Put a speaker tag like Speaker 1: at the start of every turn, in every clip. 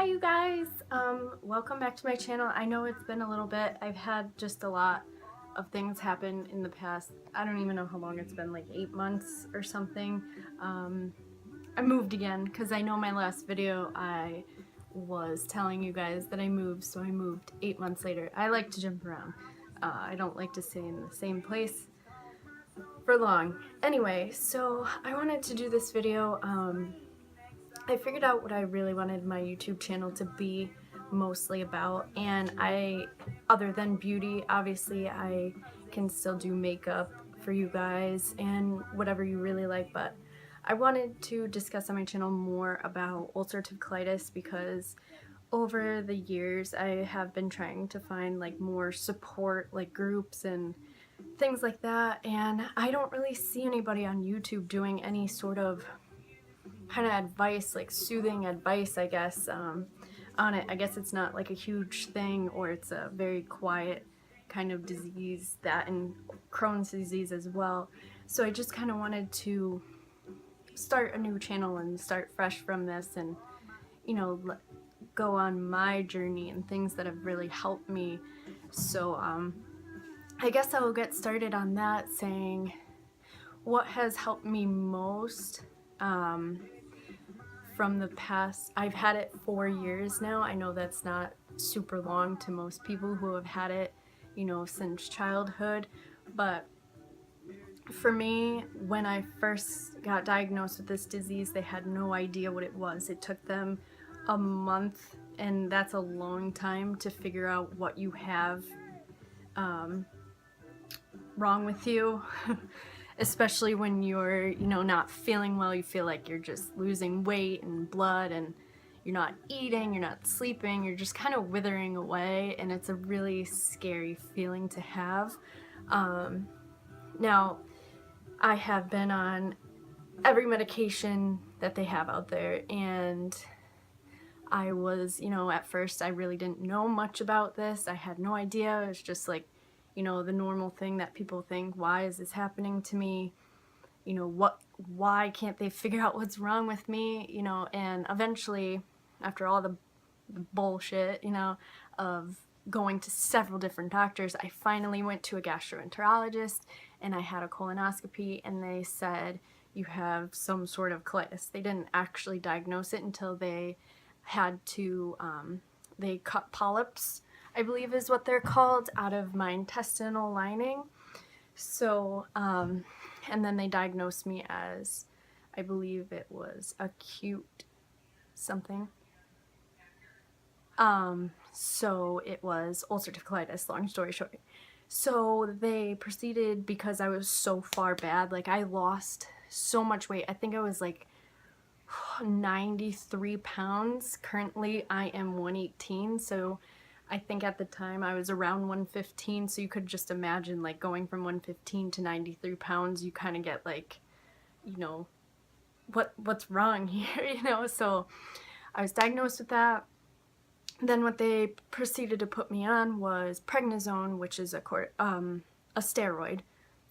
Speaker 1: Hi you guys, welcome back to my channel. I know it's been a little bit. I've had just a lot of things happen in the past. I don't even know how long it's been, like 8 months or something. I moved again because I know my last video I was telling you guys that I moved, so I moved 8 months later. I like to jump around. I don't like to stay in the same place for long. Anyway, so I wanted to do this video. I figured out what I really wanted my YouTube channel to be mostly about, and other than beauty, obviously I can still do makeup for you guys and whatever you really like, but I wanted to discuss on my channel more about ulcerative colitis because over the years I have been trying to find like more support, like groups and things like that, and I don't really see anybody on YouTube doing any sort of kind of advice, like soothing advice, I guess, on it. I guess it's not like a huge thing, or it's a very quiet kind of disease, that and Crohn's disease as well. So I just kind of wanted to start a new channel and start fresh from this, and you know, go on my journey and things that have really helped me. So I guess I will get started on that, saying what has helped me most. From the past, I've had it 4 years now. I know that's not super long to most people who have had it, you know, since childhood, but for me, when I first got diagnosed with this disease, they had no idea what it was. It took them a month, and that's a long time to figure out what you have wrong with you. Especially when you're, you know, not feeling well, you feel like you're just losing weight and blood, and you're not eating, you're not sleeping, you're just kind of withering away, and it's a really scary feeling to have. Now, I have been on every medication that they have out there, and I was, you know, at first I really didn't know much about this. I had no idea. It was just like, you know, the normal thing that people think, why is this happening to me? You know, why can't they figure out what's wrong with me? You know, and eventually, after all the bullshit, you know, of going to several different doctors, I finally went to a gastroenterologist, and I had a colonoscopy, and they said, you have some sort of colitis. They didn't actually diagnose it until they had to, they cut polyps, I believe is what they're called, out of my intestinal lining. So, and then they diagnosed me as, I believe it was acute something. So it was ulcerative colitis, long story short. So they proceeded, because I was so far bad, like I lost so much weight. I think I was like 93 pounds. Currently I am 118, so I think at the time I was around 115, so you could just imagine, like, going from 115 to 93 pounds, you kind of get like, you know, what's wrong here, you know? So I was diagnosed with that. Then what they proceeded to put me on was prednisone, which is a steroid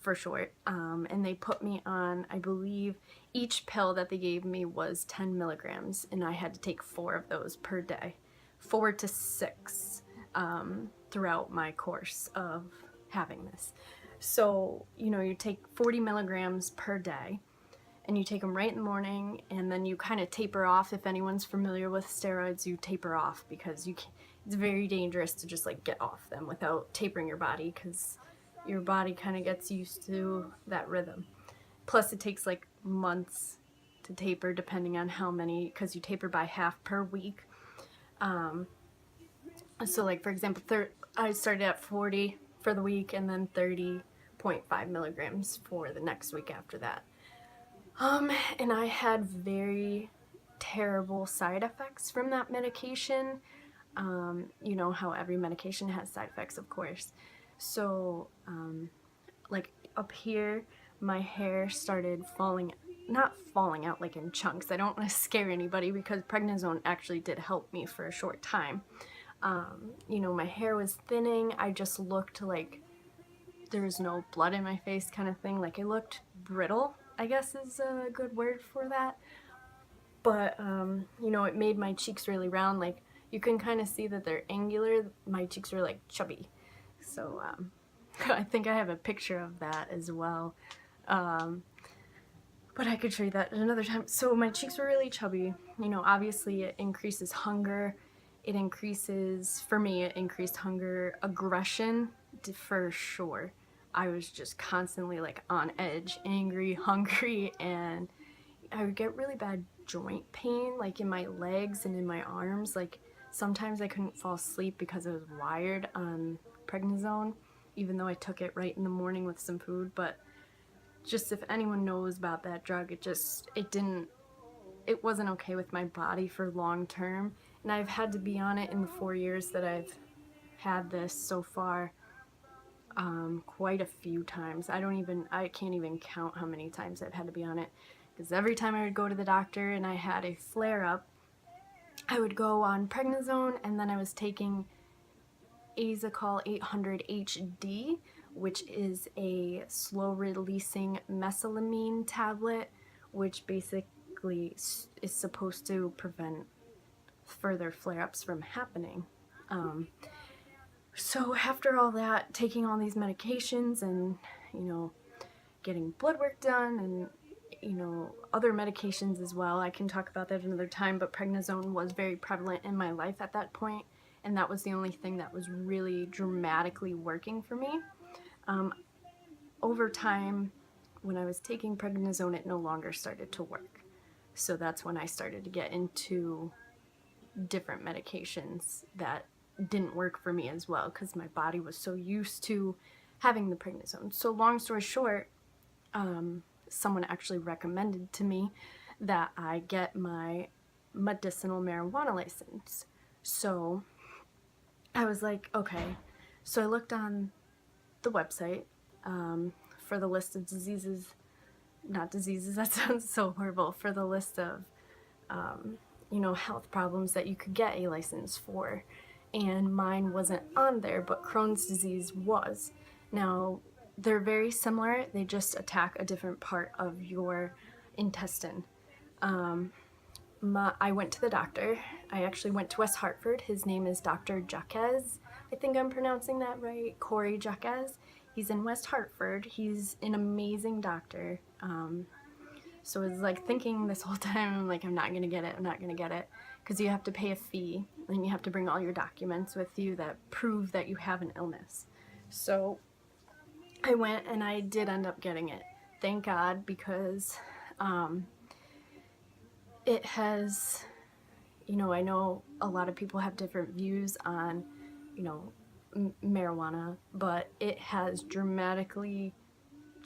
Speaker 1: for short, and they put me on, I believe, each pill that they gave me was 10 milligrams, and I had to take 4 of those per day, 4 to 6 throughout my course of having this. So, you know, you take 40 milligrams per day, and you take them right in the morning, and then you kind of taper off. If anyone's familiar with steroids, you taper off because it's very dangerous to just like get off them without tapering your body, because your body kind of gets used to that rhythm. Plus it takes like months to taper, depending on how many, because you taper by half per week. So like, for example, I started at 40 for the week, and then 30.5 milligrams for the next week after that. And I had very terrible side effects from that medication. You know how every medication has side effects, of course. So, like up here, my hair started not falling out like in chunks. I don't want to scare anybody, because prednisone actually did help me for a short time. You know, my hair was thinning. I just looked like there was no blood in my face, kind of thing. Like, it looked brittle, I guess is a good word for that. but you know, it made my cheeks really round. Like, you can kind of see that they're angular. My cheeks were like chubby. So I think I have a picture of that as well. But I could show you that at another time. So my cheeks were really chubby. You know, obviously it increases hunger. It increases, for me, it increased hunger, aggression, for sure. I was just constantly like on edge, angry, hungry, and I would get really bad joint pain, like in my legs and in my arms. Like, sometimes I couldn't fall asleep because I was wired on prednisone, even though I took it right in the morning with some food. But just, if anyone knows about that drug, it wasn't okay with my body for long term. And I've had to be on it in the 4 years that I've had this so far, quite a few times. I can't even count how many times I've had to be on it, because every time I would go to the doctor and I had a flare-up, I would go on prednisone, and then I was taking Azicol 800 HD, which is a slow-releasing mesalamine tablet, which basically is supposed to prevent further flare-ups from happening. So after all that, taking all these medications and, you know, getting blood work done and, you know, other medications as well, I can talk about that another time, but prednisone was very prevalent in my life at that point, and that was the only thing that was really dramatically working for me. Over time, when I was taking prednisone, it no longer started to work. So that's when I started to get into different medications that didn't work for me as well, because my body was so used to having the prednisone. So long story short, someone actually recommended to me that I get my medicinal marijuana license. So I was like, okay. So I looked on the website for the list of not diseases, that sounds so horrible, for the list of you know, health problems that you could get a license for, and mine wasn't on there, but Crohn's disease was. Now, they're very similar, they just attack a different part of your intestine. I went to the doctor. I actually went to West Hartford. His name is Dr. Jaquez. I think I'm pronouncing that right. Corey Jaquez. He's in West Hartford. He's an amazing doctor. So I was like thinking this whole time, like, I'm not gonna get it, because you have to pay a fee, and you have to bring all your documents with you that prove that you have an illness. So I went, and I did end up getting it. Thank God, because it has, you know, I know a lot of people have different views on, you know, marijuana, but it has dramatically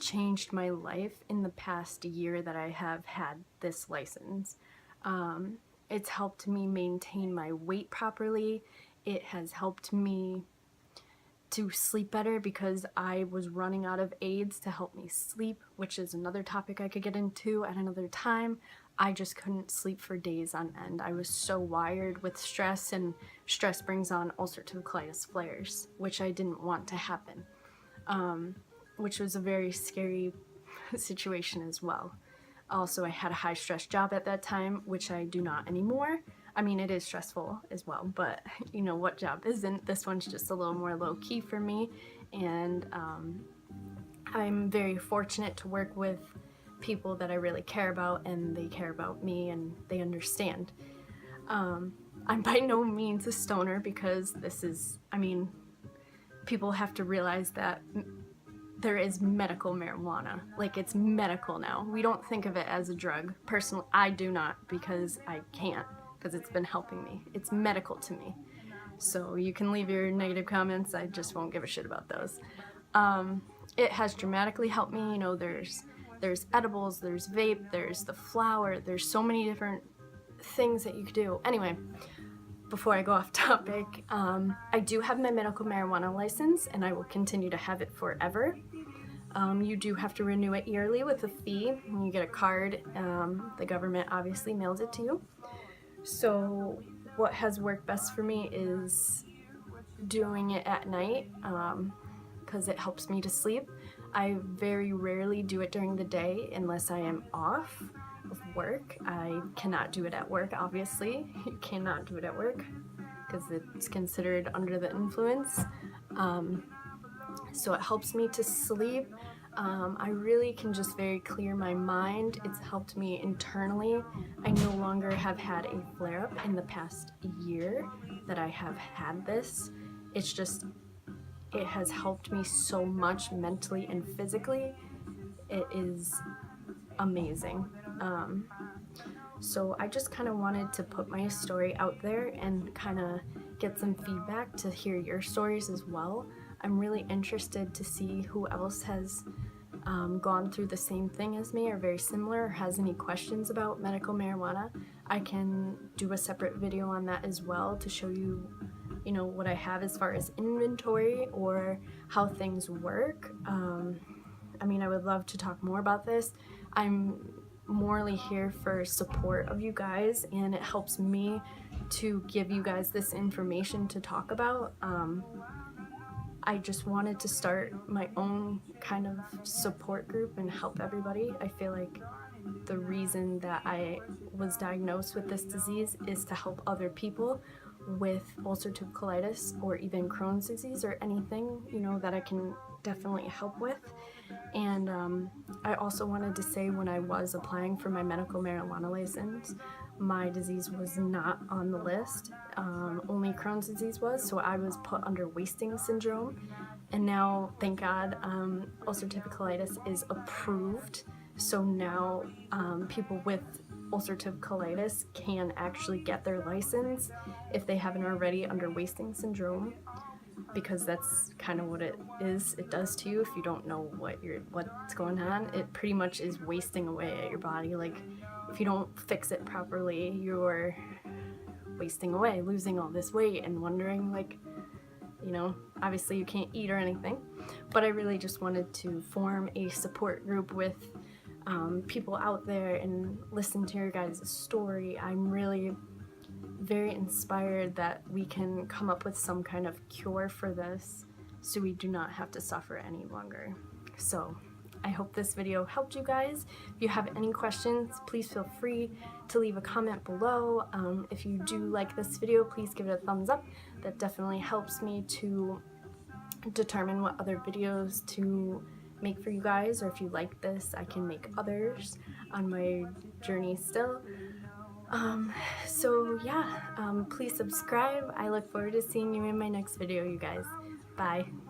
Speaker 1: changed my life in the past year that I have had this license. It's helped me maintain my weight properly. It has helped me to sleep better, because I was running out of aids to help me sleep, which is another topic I could get into at another time. I just couldn't sleep for days on end. I was so wired with stress, and stress brings on ulcerative colitis flares, which I didn't want to happen, which was a very scary situation as well. Also, I had a high stress job at that time, which I do not anymore. I mean, it is stressful as well, but you know, what job isn't? This one's just a little more low-key for me, and I'm very fortunate to work with people that I really care about, and they care about me, and they understand. I'm by no means a stoner, because this is, I mean, people have to realize that there is medical marijuana. Like, it's medical now. We don't think of it as a drug. Personally, I do not, because I can't, because it's been helping me. It's medical to me. So you can leave your negative comments. I just won't give a shit about those. It has dramatically helped me. You know, there's edibles, there's vape, there's the flower, there's so many different things that you could do. Anyway, before I go off topic, I do have my medical marijuana license, and I will continue to have it forever. You do have to renew it yearly with a fee. When you get a card, the government obviously mails it to you. So what has worked best for me is doing it at night, because it helps me to sleep. I very rarely do it during the day unless I am off work. I cannot do it at work, obviously. You cannot do it at work because it's considered under the influence. So it helps me to sleep. I really can just very clear my mind. It's helped me internally. I no longer have had a flare-up in the past year that I have had this. It's just, it has helped me so much mentally and physically. It is amazing. So I just kind of wanted to put my story out there and kind of get some feedback to hear your stories as well. I'm really interested to see who else has gone through the same thing as me or very similar, or has any questions about medical marijuana. I can do a separate video on that as well to show you, you know, what I have as far as inventory or how things work. I mean, I would love to talk more about this. I'm morally here for support of you guys, and it helps me to give you guys this information to talk about. I just wanted to start my own kind of support group and help everybody. I feel like the reason that I was diagnosed with this disease is to help other people with ulcerative colitis or even Crohn's disease or anything, you know, that I can definitely help with. And I also wanted to say, when I was applying for my medical marijuana license, my disease was not on the list. Only Crohn's disease was, so I was put under wasting syndrome. And now, thank God, ulcerative colitis is approved. So now people with ulcerative colitis can actually get their license if they haven't already under wasting syndrome, because that's kind of what it is. It does to you if you don't know what's going on. It pretty much is wasting away at your body. Like, if you don't fix it properly, you're wasting away, losing all this weight and wondering, like, you know, obviously you can't eat or anything. But I really just wanted to form a support group with people out there and listen to your guys' story. I'm really very inspired that we can come up with some kind of cure for this so we do not have to suffer any longer. So I hope this video helped you guys. If you have any questions, please feel free to leave a comment below. If you do like this video, please give it a thumbs up. That definitely helps me to determine what other videos to make for you guys, or if you like this, I can make others on my journey still. So yeah, please subscribe. I look forward to seeing you in my next video, you guys. Bye.